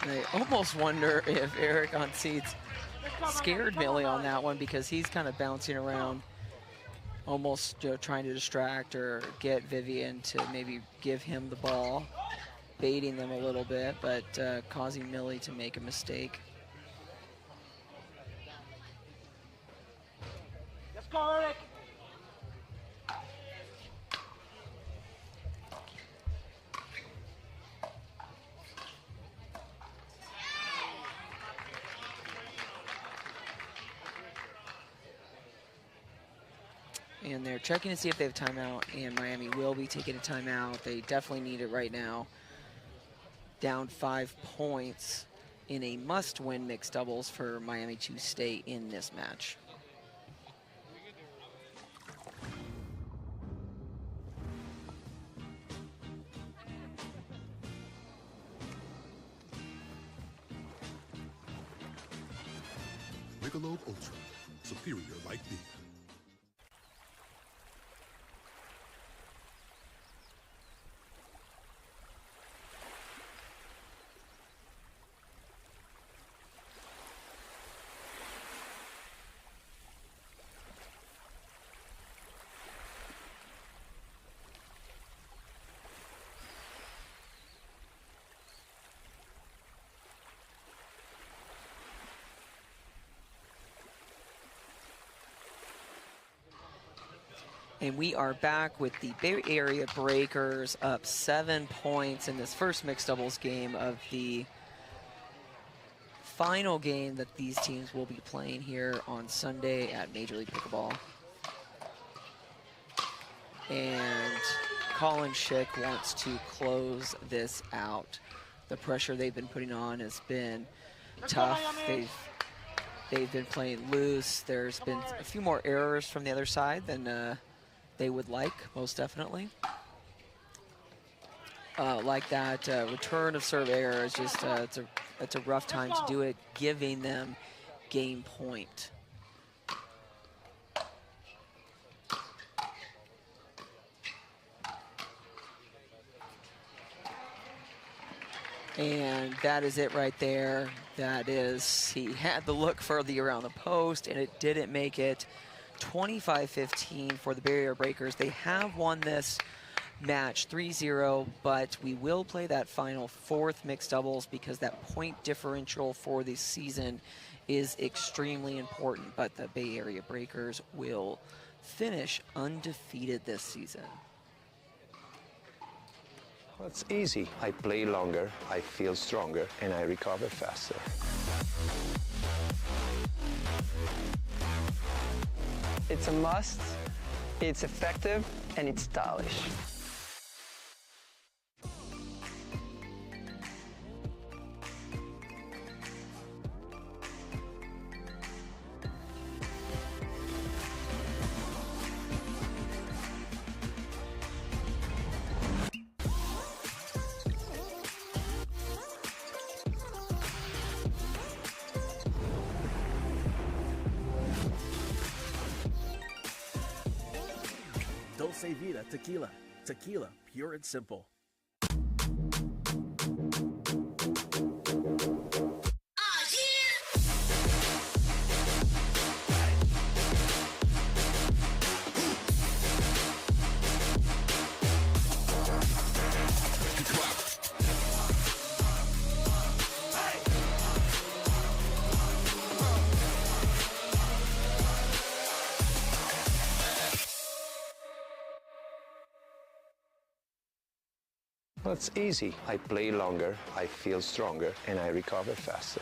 I almost wonder if Eric on seats scared Millie on that one, because he's kind of bouncing around, almost trying to distract or get Vivian to maybe give him the ball, baiting them a little bit, but causing Millie to make a mistake.
Let's go, Eric.
And they're checking to see if they have timeout, and Miami will be taking a timeout. They definitely need it right now. Down 5 points in a must-win mixed doubles for Miami to stay in this match.
Michelob ULTRA, superior like beer.
And we are back with the Bay Area Breakers up 7 points in this first mixed doubles game of the final game that these teams will be playing here on Sunday at Major League Pickleball. And Colin Schick wants to close this out. The pressure they've been putting on has been tough. They've been playing loose. There's been a few more errors from the other side than they would like, most definitely. Like that return of serve error is just, it's a rough time to do it, giving them game point. And that is it right there. That is, he had the look further around the post, and it didn't make it. 25-15 for the barrier breakers. They have won this match 3-0, but we will play that final fourth mixed doubles because that point differential for this season is extremely important. But the Bay Area Breakers will finish undefeated this season.
Well, it's easy. I play longer, I feel stronger, and I recover faster.
It's a must, it's effective, and it's stylish.
Dulce Vida Tequila. Tequila, pure and simple.
Well, it's easy. I play longer, I feel stronger, and I recover faster.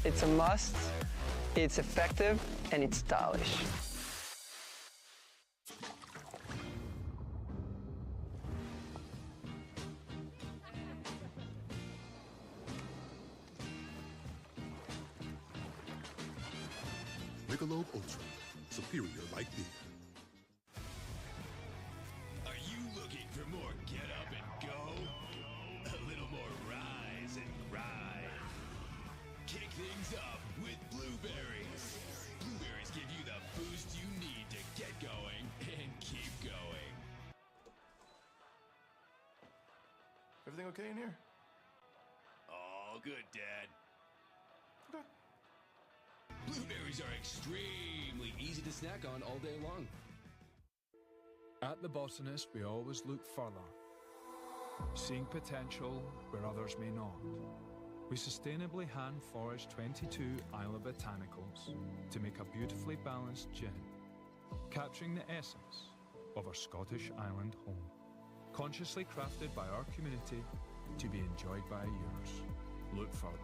It's a must, it's effective, and it's stylish.
Michelob ULTRA. Superior like beer.
Are you looking for more get up and go? A little more rise and grind. Kick things up with Blueberries. Blueberries give you the boost you need to get going and keep going.
Everything okay in here?
All good, Dad.
Okay.
Blueberries are extremely easy to snack on all day long.
At the Botanist, we always look further, seeing potential where others may not. We sustainably hand-forage 22 Isla botanicals to make a beautifully balanced gin, capturing the essence of our Scottish island home, consciously crafted by our community to be enjoyed by yours. Look further.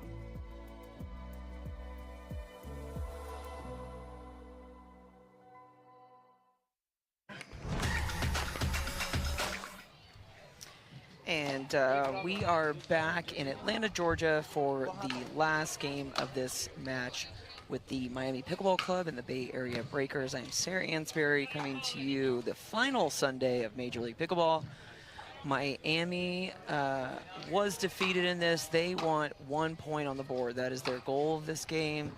And we are back in Atlanta, Georgia for the last game of this match with the Miami Pickleball Club and the Bay Area Breakers. I'm Sarah Ansberry coming to you the final Sunday of Major League Pickleball. Miami was defeated in this. They want 1 point on the board. That is their goal of this game.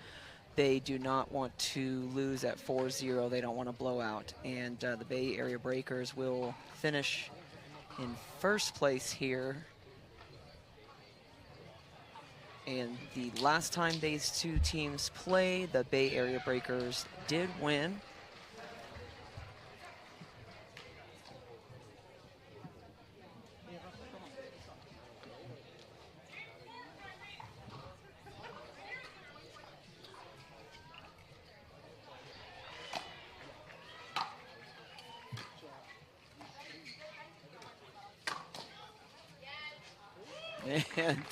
They do not want to lose at 4-0. They don't want to blow out. And the Bay Area Breakers will finish in first place here. And the last time these two teams played, the Bay Area Breakers did win. And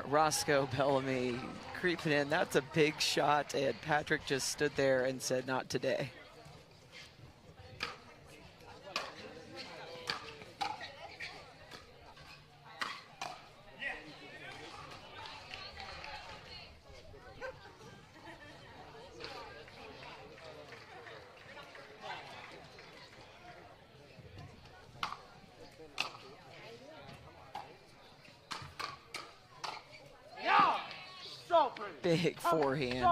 Roscoe Bellamy creeping in. That's a big shot, and Patrick just stood there and said, not today. Big forehand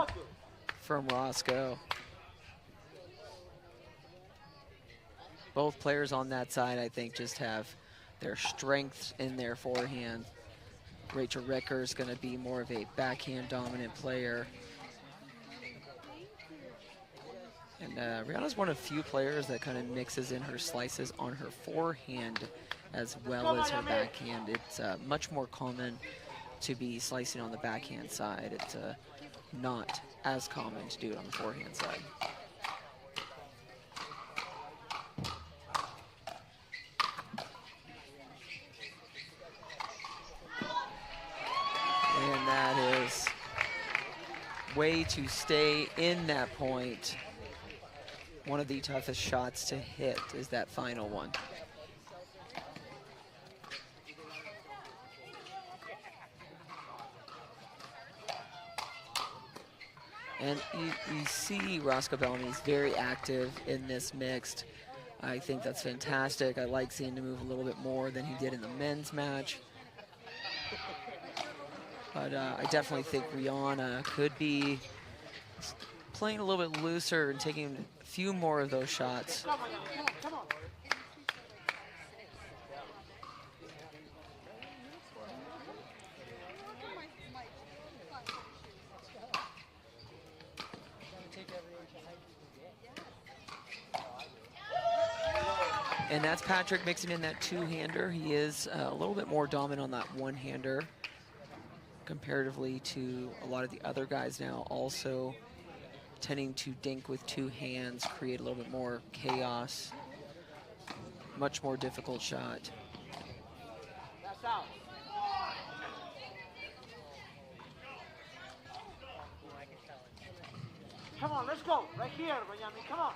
from Roscoe. Both players on that side, I think, just have their strengths in their forehand. Rachel Recker is going to be more of a backhand dominant player. And Rihanna's one of few players that kind of mixes in her slices on her forehand as well as her backhand. It's much more common to be slicing on the backhand side. It's not as common to do it on the forehand side. And that is way to stay in that point. One of the toughest shots to hit is that final one. And you see Roscoe Bellamy's very active in this mixed. I think that's fantastic. I like seeing him move a little bit more than he did in the men's match. But I definitely think Rihanna could be playing a little bit looser and taking a few more of those shots. And that's Patrick mixing in that two-hander. He is a little bit more dominant on that one-hander comparatively to a lot of the other guys now, also tending to dink with two hands, create a little bit more chaos. Much more difficult shot.
That's out. Come on, let's go. Right here, Benjamin. Come on.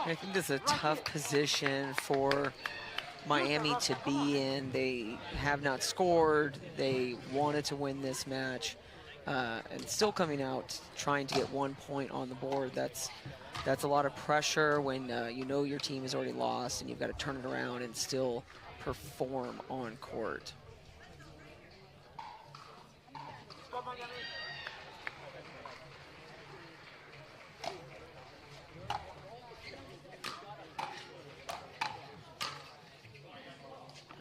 I think this is a tough position for Miami to be in. They have not scored. They wanted to win this match, and still coming out trying to get 1 point on the board. That's a lot of pressure when you know your team has already lost and you've got to turn it around and still perform on court.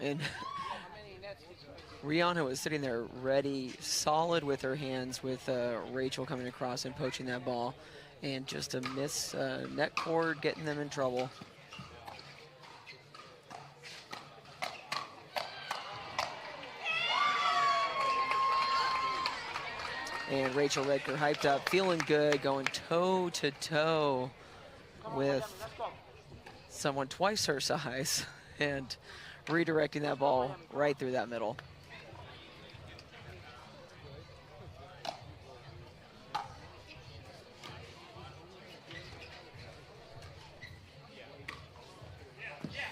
And Rihanna was sitting there ready, solid with her hands, with Rachel coming across and poaching that ball. And just a miss net cord, getting them in trouble. And Rachel Redker hyped up, feeling good, going toe-to-toe with someone twice her size. And redirecting that ball right through that middle.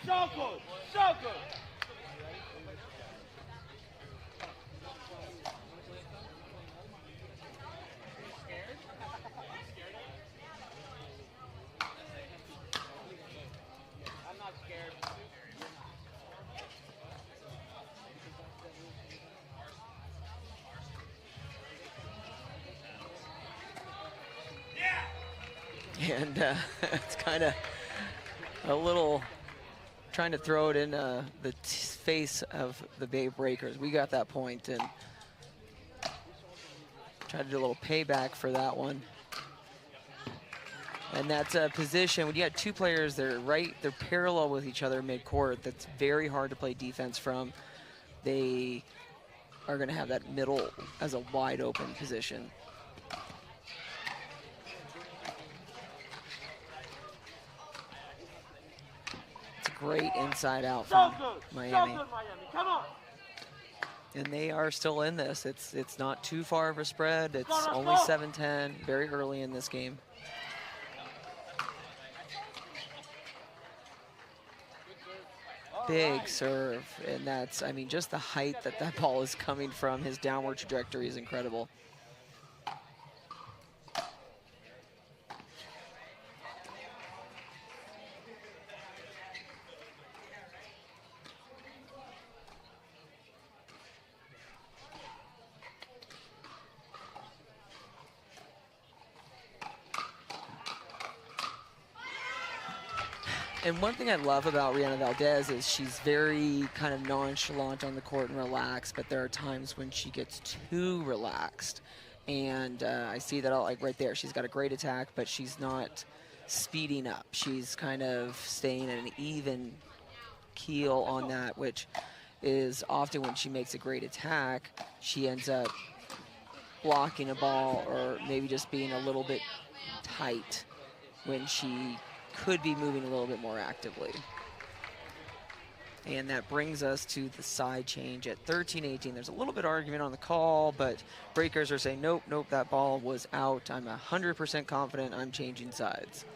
So good, so good. I'm not scared.
And it's kind of a little trying to throw it in the face of the Bay Breakers. We got that point and tried to do a little payback for that one. And that's a position, when you got two players, they're parallel with each other mid-court, that's very hard to play defense from. They are gonna have that middle as a wide open position. It's a great inside out from Miami.
So good, Miami. Come on.
And they are still in this. It's not too far of a spread. It's only 7-10, very early in this game. Big serve, and that's, I mean, just the height that that ball is coming from, his downward trajectory is incredible. And one thing I love about Rihanna Valdez is she's very kind of nonchalant on the court and relaxed, but there are times when she gets too relaxed. And I see that like right there. She's got a great attack, but she's not speeding up. She's kind of staying at an even keel on that, which is often when she makes a great attack, she ends up blocking a ball or maybe just being a little bit tight when she could be moving a little bit more actively. And that brings us to the side change at 13-18. There's a little bit of argument on the call, but breakers are saying, nope, nope, that ball was out. I'm 100% confident I'm changing sides.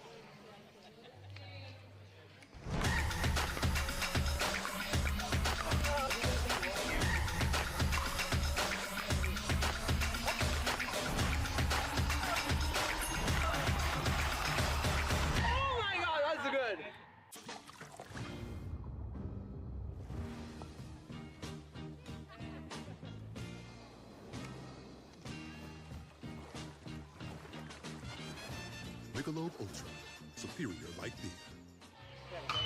Michelob ULTRA, superior like beer.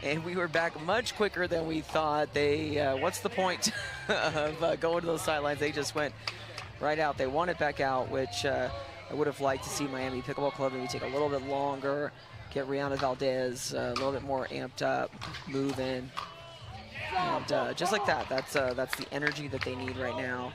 And we were back much quicker than we thought. They, what's the point of going to those sidelines? They just went right out. They want it back out, which I would have liked to see Miami Pickleball Club maybe take a little bit longer, get Rihanna Valdez a little bit more amped up, moving. And just like that, that's the energy that they need right now.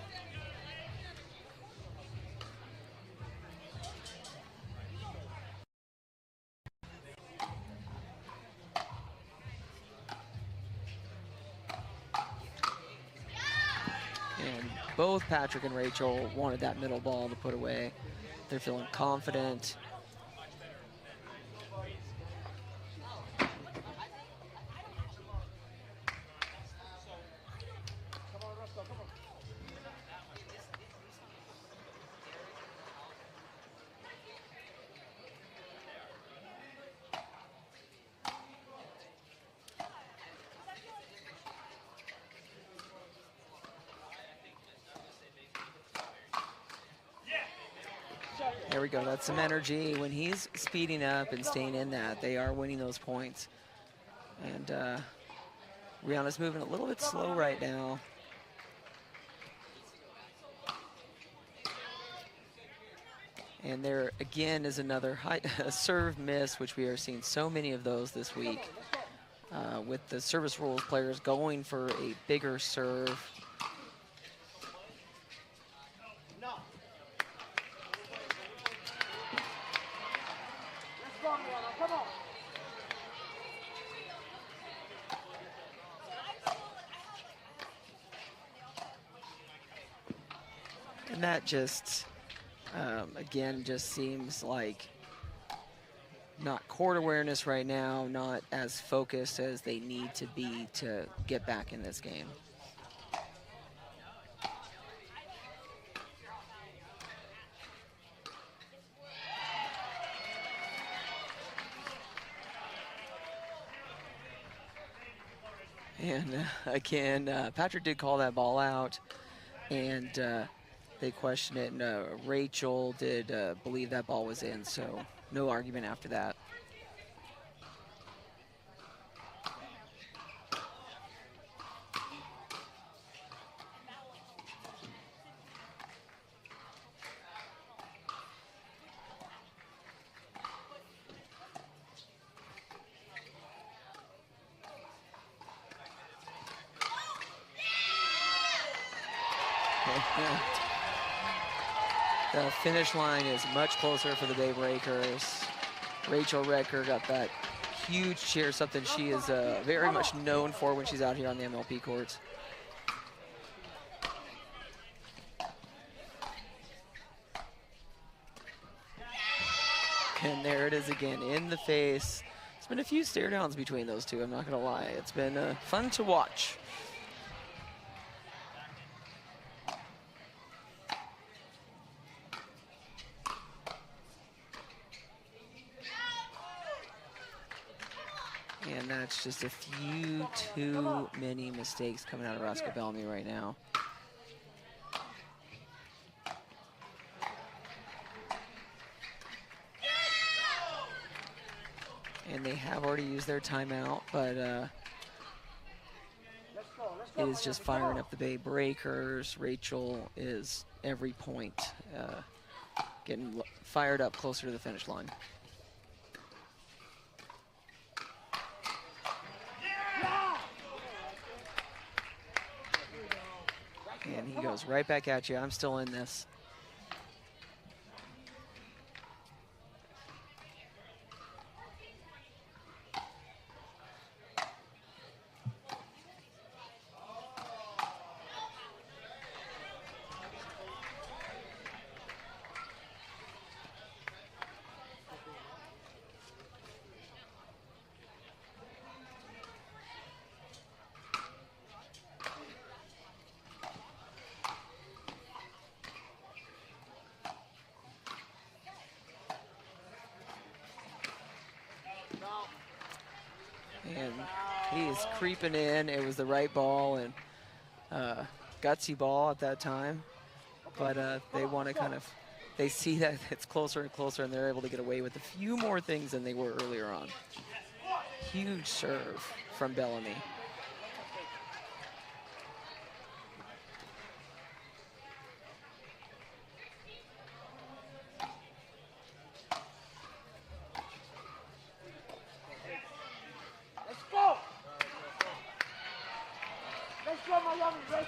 Both Patrick and Rachel wanted that middle ball to put away. They're feeling confident. There we go, that's some energy. When he's speeding up and staying in that, they are winning those points. And Rihanna's moving a little bit slow right now. And there again is another serve miss, which we are seeing so many of those this week. With the service rules players going for a bigger serve. And that just, again, just seems like not court awareness right now, not as focused as they need to be to get back in this game. And again, Patrick did call that ball out, and they questioned it, and Rachel did believe that ball was in, so no argument after that. The finish line is much closer for the Bay Breakers. Rachel Recker got that huge cheer, something she is very much known for when she's out here on the MLP courts. And there it is again, in the face. It's been a few stare downs between those two, I'm not gonna lie. It's been fun to watch. And that's just a few too many mistakes coming out of Roscoe Bellamy right now. And they have already used their timeout, but it is just firing up the Bay Breakers. Rachel is every point getting fired up closer to the finish line. And he goes right back at you. I'm still in this. And he is creeping in. It was the right ball and gutsy ball at that time. But they want to kind of, they see that it's closer and closer and they're able to get away with a few more things than they were earlier on. Huge serve from Bellamy.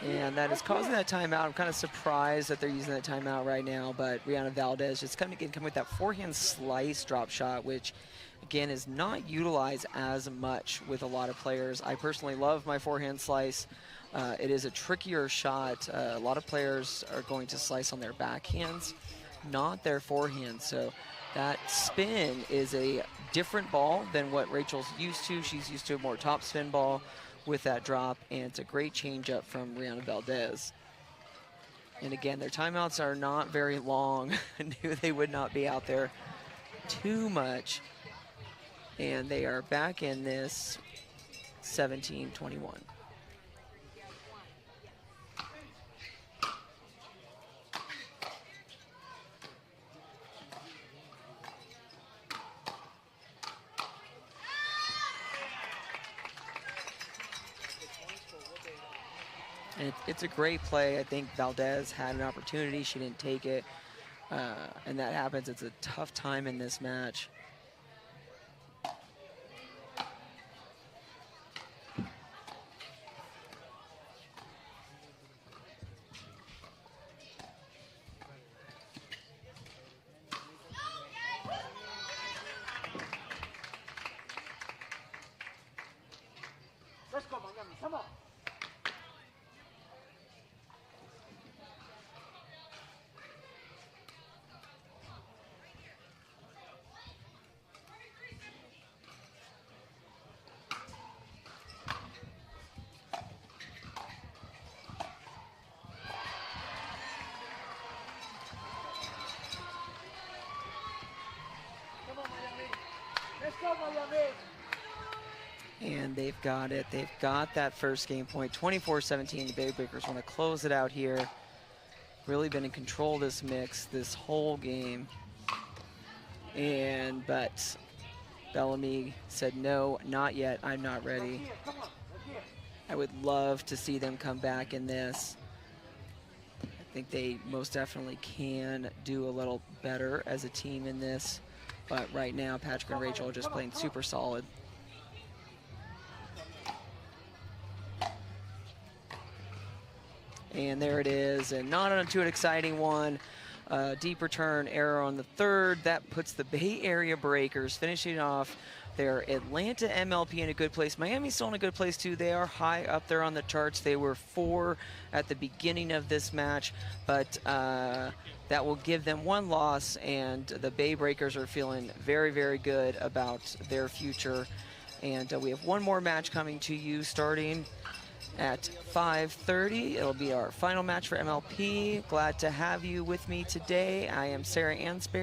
And that is causing that timeout. I'm kind of surprised that they're using that timeout right now, but Rihanna Valdez just coming with that forehand slice drop shot, which again is not utilized as much with a lot of players. I personally love my forehand slice. It is a trickier shot. A lot of players are going to slice on their backhands, not their forehand. So that spin is a different ball than what Rachel's used to. She's used to a more top spin ball with that drop, and it's a great change up from Rihanna Valdez. And again, their timeouts are not very long. I knew they would not be out there too much. And they are back in this 17-21. And it's a great play. I think Valdez had an opportunity. She didn't take it. And that happens. It's a tough time in this match.
Let's go, Miami. Come on.
And they've got it. They've got that first game point. 24-17. The Bay Breakers want to close it out here. Really been in control of this mix this whole game. But Bellamy said, no, not yet. I'm not ready. I would love to see them come back in this. I think they most definitely can do a little better as a team in this. But right now, Patrick and Rachel are just playing super solid. And there it is, and not onto an exciting one. Deep return error on the third. That puts the Bay Area Breakers finishing off their Atlanta MLP in a good place. Miami's still in a good place too. They are high up there on the charts. They were 4 at the beginning of this match, but that will give them 1 loss, and the Bay Breakers are feeling very, very good about their future. And we have 1 more match coming to you starting at 5:30. It'll be our final match for MLP. Glad to have you with me today. I am Sarah Ansberry.